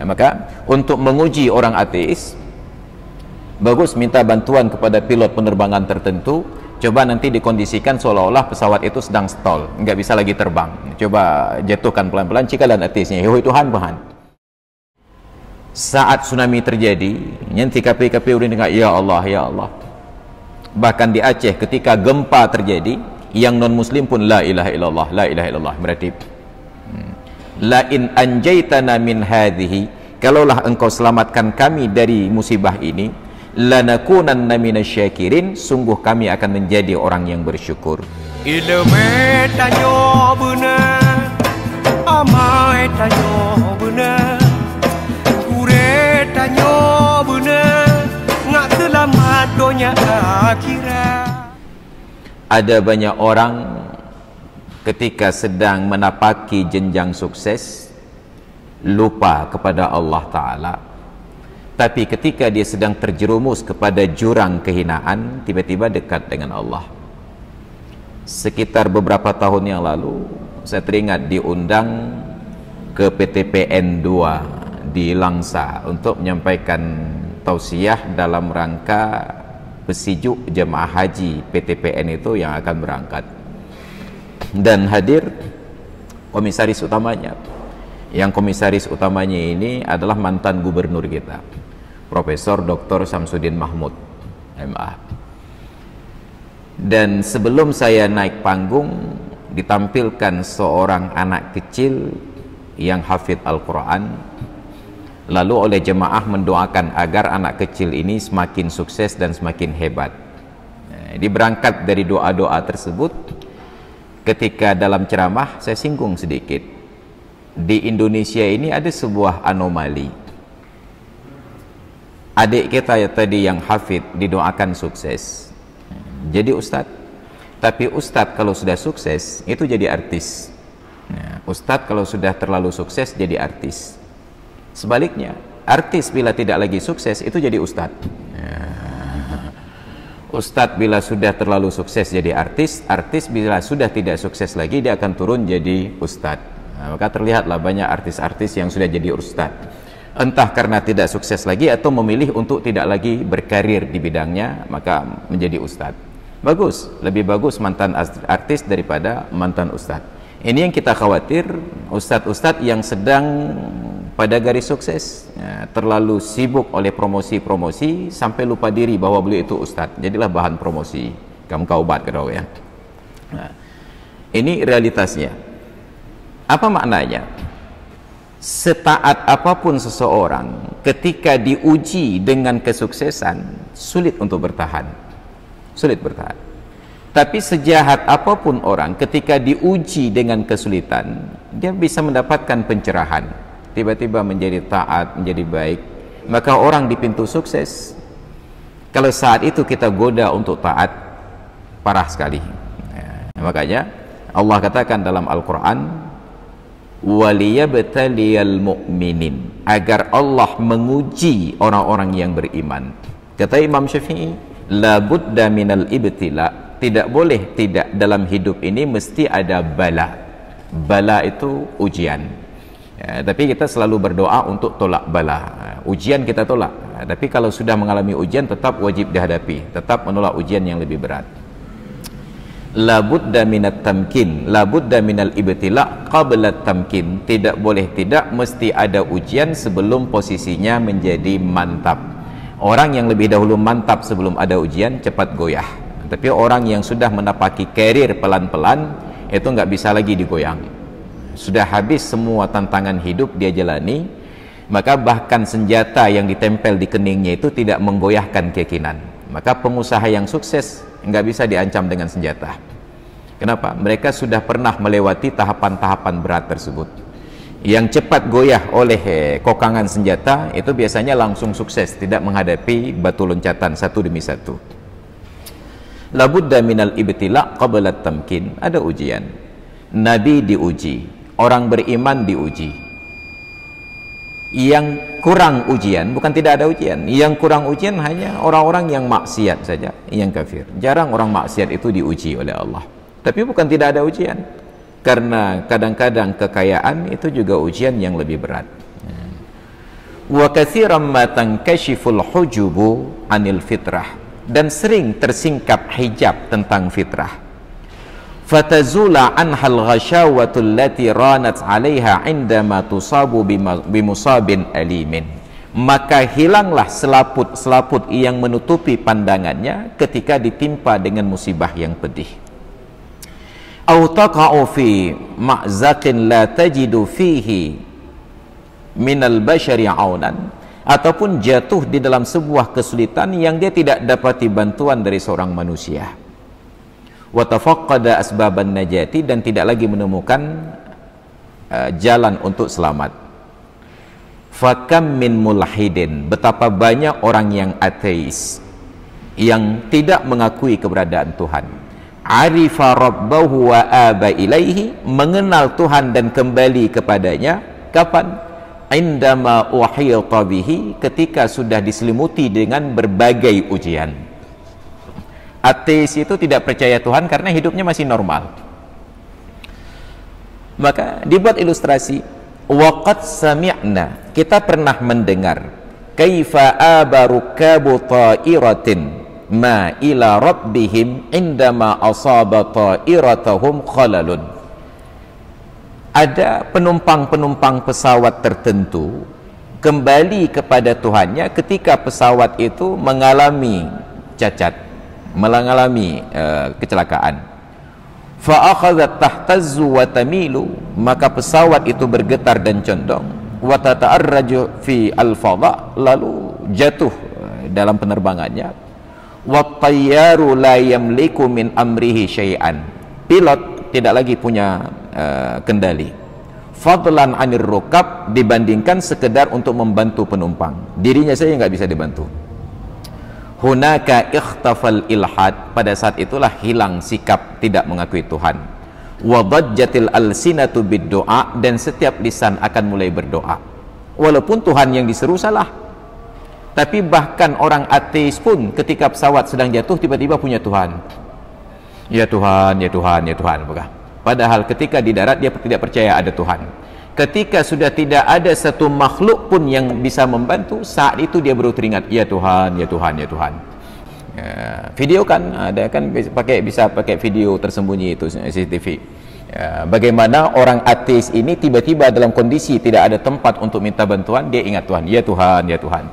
Maka untuk menguji orang ateis, bagus minta bantuan kepada pilot penerbangan tertentu. Coba nanti dikondisikan seolah-olah pesawat itu sedang stall, nggak bisa lagi terbang. Coba jatuhkan pelan-pelan cikalan ateisnya, "Hoi Tuhan, Tuhan." Saat tsunami terjadi, nanti KP udah dengar, "Ya Allah, ya Allah." Bahkan di Aceh ketika gempa terjadi, yang non muslim pun la ilaha illallah, la ilaha illallah, berarti la in anjaitana min hadhihi, kalaulah engkau selamatkan kami dari musibah ini, lanakunanna minasyakirin, sungguh kami akan menjadi orang yang bersyukur. Ilmu tanyo benar, amai tanyo benar, kure tanyo benar, ngak selamat dunia akhirat. Ada banyak orang ketika sedang menapaki jenjang sukses lupa kepada Allah Ta'ala, tapi ketika dia sedang terjerumus kepada jurang kehinaan, tiba-tiba dekat dengan Allah. Sekitar beberapa tahun yang lalu saya teringat diundang ke PTPN 2 di Langsa untuk menyampaikan tausiah dalam rangka besijuk jemaah haji PTPN itu yang akan berangkat, dan hadir komisaris utamanya. Yang komisaris utamanya ini adalah mantan gubernur kita, Profesor Dr. Samsudin Mahmud MA. Dan sebelum saya naik panggung, ditampilkan seorang anak kecil yang hafidh Al-Quran, lalu oleh jemaah mendoakan agar anak kecil ini semakin sukses dan semakin hebat. Diberangkat dari doa-doa tersebut, ketika dalam ceramah saya singgung sedikit, di Indonesia ini ada sebuah anomali. Adik kita ya tadi yang hafidh didoakan sukses jadi ustadz, tapi ustadz kalau sudah sukses itu jadi artis. Ustadz kalau sudah terlalu sukses jadi artis. Sebaliknya, artis bila tidak lagi sukses itu jadi ustadz. Ustadz bila sudah terlalu sukses jadi artis, artis bila sudah tidak sukses lagi dia akan turun jadi ustadz. Maka terlihatlah banyak artis-artis yang sudah jadi ustadz, entah karena tidak sukses lagi atau memilih untuk tidak lagi berkarir di bidangnya, maka menjadi ustadz. Bagus, lebih bagus mantan artis daripada mantan ustadz. Ini yang kita khawatir, ustadz-ustadz yang sedang pada garis sukses terlalu sibuk oleh promosi-promosi sampai lupa diri bahwa beliau itu ustadz, jadilah bahan promosi kamu kaubat kedau ya. Ini realitasnya. Apa maknanya? Setaat apapun seseorang, ketika diuji dengan kesuksesan sulit untuk bertahan, sulit bertahan. Tapi sejahat apapun orang, ketika diuji dengan kesulitan, dia bisa mendapatkan pencerahan, tiba-tiba menjadi taat, menjadi baik. Maka orang di pintu sukses, kalau saat itu kita goda untuk taat, parah sekali. Makanya Allah katakan dalam Al-Quran, waliyabtaliyal mu'minin, agar Allah menguji orang-orang yang beriman. Kata Imam Syafi'i, la budda minal ibtila, tidak boleh tidak dalam hidup ini mesti ada bala. Bala itu ujian ya, tapi kita selalu berdoa untuk tolak bala. Ujian kita tolak, tapi kalau sudah mengalami ujian tetap wajib dihadapi, tetap menolak ujian yang lebih berat. La budda minat tamkin, la budda minal ibtila qabla tamkin, tidak boleh tidak mesti ada ujian sebelum posisinya menjadi mantap. Orang yang lebih dahulu mantap sebelum ada ujian cepat goyah, tapi orang yang sudah menapaki karir pelan-pelan itu nggak bisa lagi digoyang. Sudah habis semua tantangan hidup dia jalani, maka bahkan senjata yang ditempel di keningnya itu tidak menggoyahkan keyakinan. Maka pengusaha yang sukses nggak bisa diancam dengan senjata. Kenapa? Mereka sudah pernah melewati tahapan-tahapan berat tersebut. Yang cepat goyah oleh kokangan senjata itu biasanya langsung sukses, tidak menghadapi batu loncatan satu demi satu. La budda minal ibtila qabla tamkin, ada ujian. Nabi diuji, orang beriman diuji. Yang kurang ujian, bukan tidak ada ujian, yang kurang ujian hanya orang-orang yang maksiat saja, yang kafir. Jarang orang maksiat itu diuji oleh Allah. Tapi bukan tidak ada ujian, karena kadang-kadang kekayaan itu juga ujian yang lebih berat. wa katsiran ma tankashiful hujubu anil fitrah, dan sering tersingkap hijab tentang fitrah. Fatazula anhal ghasyawatul lati ranat 'alaiha 'indama tusabu bimusabin alimin, maka hilanglah selaput-selaput yang menutupi pandangannya ketika ditimpa dengan musibah yang pedih. Au taqa'u fi ma'zaqin la tajidu fihi minal bashari 'aunan, ataupun jatuh di dalam sebuah kesulitan yang dia tidak dapati bantuan dari seorang manusia. Wa tafaqqada asbaban najati, dan tidak lagi menemukan jalan untuk selamat. Fakam min mulhidin, betapa banyak orang yang ateis yang tidak mengakui keberadaan Tuhan. Arifa rabbahu wa aba ilaihi, mengenal Tuhan dan kembali kepadanya kapan? Indama uhita bihi, ketika sudah diselimuti dengan berbagai ujian. Ateis itu tidak percaya Tuhan karena hidupnya masih normal. Maka dibuat ilustrasi, waqad sami'na, kita pernah mendengar, kaifa abarukabu ta'iratin ma ila rabbihim indama asaba ta'iratahum khalalun. Ada penumpang-penumpang pesawat tertentu kembali kepada Tuhannya ketika pesawat itu mengalami cacat, mengalami kecelakaan. Fa akhadhat tahtazzu wa tamilu, maka pesawat itu bergetar dan condong. Wa tata'arraju fi al-fadha, lalu jatuh dalam penerbangannya. Wa tayyaru la yamliku min amrihi syai'an, pilot tidak lagi punya kendali. Fadlan anir rukab, dibandingkan sekedar untuk membantu penumpang, dirinya saja nggak bisa dibantu. Hunaka ikhtafal ilhad, pada saat itulah hilang sikap tidak mengakui Tuhan. Wadajjatil alsinatu biddoa, dan setiap lisan akan mulai berdoa walaupun Tuhan yang diseru salah. Tapi bahkan orang ateis pun ketika pesawat sedang jatuh tiba-tiba punya Tuhan. Ya Tuhan, ya Tuhan, ya Tuhan, bukan? Padahal ketika di darat dia tidak percaya ada Tuhan. Ketika sudah tidak ada satu makhluk pun yang bisa membantu, saat itu dia baru teringat, ya Tuhan, ya Tuhan, ya Tuhan. Video kan ada kan, bisa pakai video tersembunyi itu CCTV. Bagaimana orang ateis ini tiba-tiba dalam kondisi tidak ada tempat untuk minta bantuan, dia ingat Tuhan, ya Tuhan, ya Tuhan.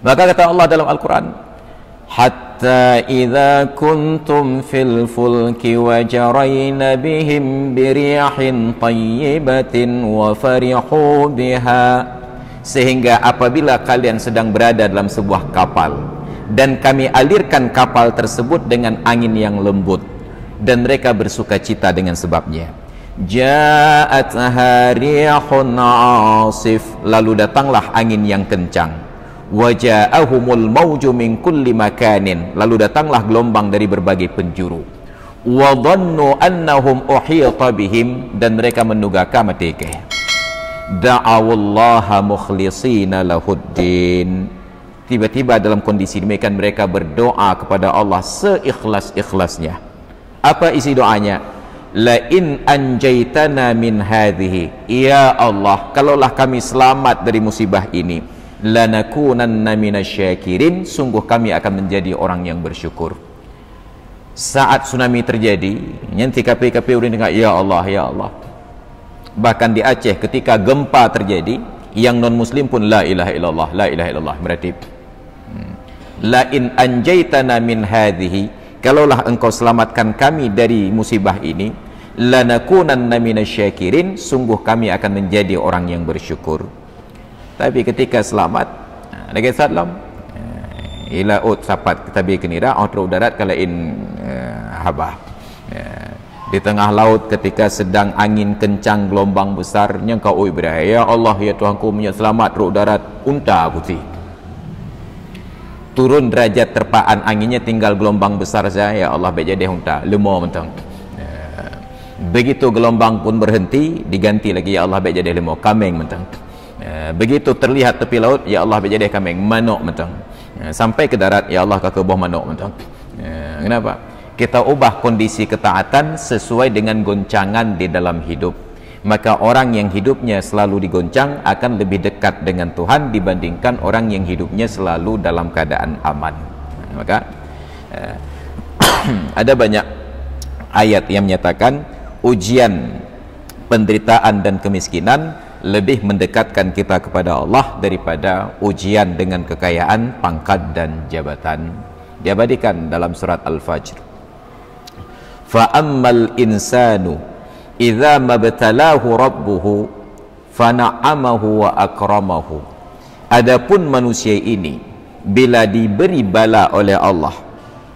Maka kata Allah dalam Al-Quran, hatta idza kuntum fil fulki wa jarayna bihim birihin tayyibatin wa farihu biha, sehingga apabila kalian sedang berada dalam sebuah kapal dan kami alirkan kapal tersebut dengan angin yang lembut dan mereka bersuka cita dengan sebabnya. Ja'atha rihun 'asif, lalu datanglah angin yang kencang. Waja'ahumul mawju min kulli makanin, lalu datanglah gelombang dari berbagai penjuru. Wa dhannu annahum uhita bihim, dan mereka menduga mateke. Da'awullaha mukhlishina lahuddin, tiba-tiba dalam kondisi demikian mereka berdoa kepada Allah seikhlas-ikhlasnya. Apa isi doanya? La in anjaitana min hadhihi, ya Allah, kalaulah kami selamat dari musibah ini, lanakunanna minasyakirin, sungguh kami akan menjadi orang yang bersyukur. Saat tsunami terjadi, nanti KPKP udah dengar ya Allah, ya Allah. Bahkan di Aceh ketika gempa terjadi, yang non muslim pun la ilaha illallah, la ilaha illallah, berarti la in anjaitana min hadhihi, kalaulah engkau selamatkan kami dari musibah ini, lanakunanna minasyakirin, sungguh kami akan menjadi orang yang bersyukur. Tapi ketika selamat, lagi salam ila ut sapat tabi kenira outro darat kalain habah. Di tengah laut ketika sedang angin kencang, gelombang besar, nyangka oi beraya, ya Allah, ya Tuhanku, punya selamat ru darat unta putih. Turun derajat terpaan anginnya, tinggal gelombang besar saja, ya Allah, baik jadi unta lemah mentang. Begitu gelombang pun berhenti, diganti lagi, ya Allah, baik jadi lemah kameng mentang. Begitu terlihat tepi laut, ya Allah, berjadi kameng manok mentang. Sampai ke darat, ya Allah, kakek buah manok mentang. Kenapa? Kita ubah kondisi ketaatan sesuai dengan goncangan di dalam hidup. maka orang yang hidupnya selalu digoncang akan lebih dekat dengan Tuhan dibandingkan orang yang hidupnya selalu dalam keadaan aman. Maka ada banyak ayat yang menyatakan ujian, penderitaan dan kemiskinan lebih mendekatkan kita kepada Allah daripada ujian dengan kekayaan, pangkat dan jabatan. Diabadikan dalam surat Al-Fajr, fa ammal insanu idza mabtalahu rabbuhu fana'amahu wa akramahu. Adapun manusia ini bila diberi bala oleh Allah,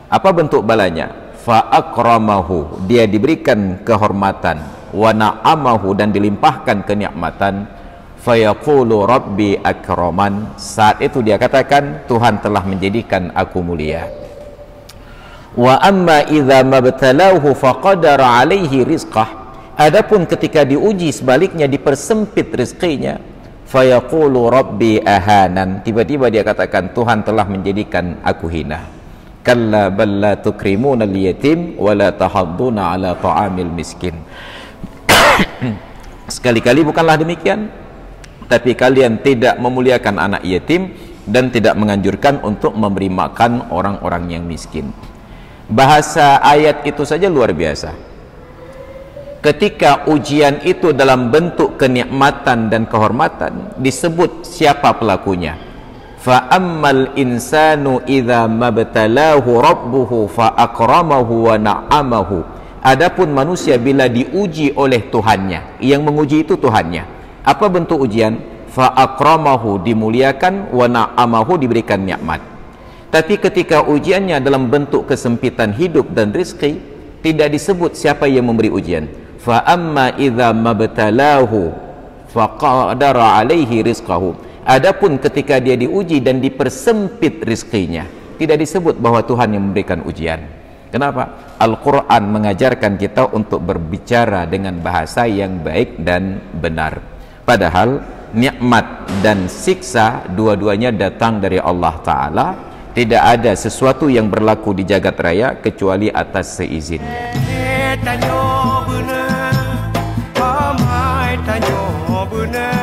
apa bentuk balanya? Fa akramahu, dia diberikan kehormatan, wa na'amahu, dan dilimpahkan kenikmatan, fa yaqulu rabbi akraman, saat itu dia katakan Tuhan telah menjadikan aku mulia. Wa amma idza mabtalahu faqadara alaihi rizqah, adapun ketika diuji sebaliknya dipersempit rezekinya, fayaqulu rabbi ahanan, tiba-tiba dia katakan Tuhan telah menjadikan aku hina. Kalla bal la tukrimuna al-yatim wa la tahadduna ala ta'amil miskin. Sekali-kali bukanlah demikian, tapi kalian tidak memuliakan anak yatim dan tidak menganjurkan untuk memberi makan orang-orang yang miskin. Bahasa ayat itu saja luar biasa. Ketika ujian itu dalam bentuk kenikmatan dan kehormatan, disebut siapa pelakunya. Fa ammal insanu idza mabtalahu rabbuhu fa akramahu wa na'amahu. Adapun manusia bila diuji oleh Tuhannya, yang menguji itu Tuhannya. Apa bentuk ujian? Fa akramahu, dimuliakan, wa na'amahu, diberikan nikmat. Tapi ketika ujiannya dalam bentuk kesempitan hidup dan rezeki, tidak disebut siapa yang memberi ujian. Fa amma idza mabtalahu faqadara alaihi rizqahu. Adapun ketika dia diuji dan dipersempit rezekinya, tidak disebut bahwa Tuhan yang memberikan ujian. Kenapa? Al-Quran mengajarkan kita untuk berbicara dengan bahasa yang baik dan benar. Padahal nikmat dan siksa dua-duanya datang dari Allah Ta'ala. Tidak ada sesuatu yang berlaku di jagat raya kecuali atas seizinnya. Tanyo benar, amai tanyo benar.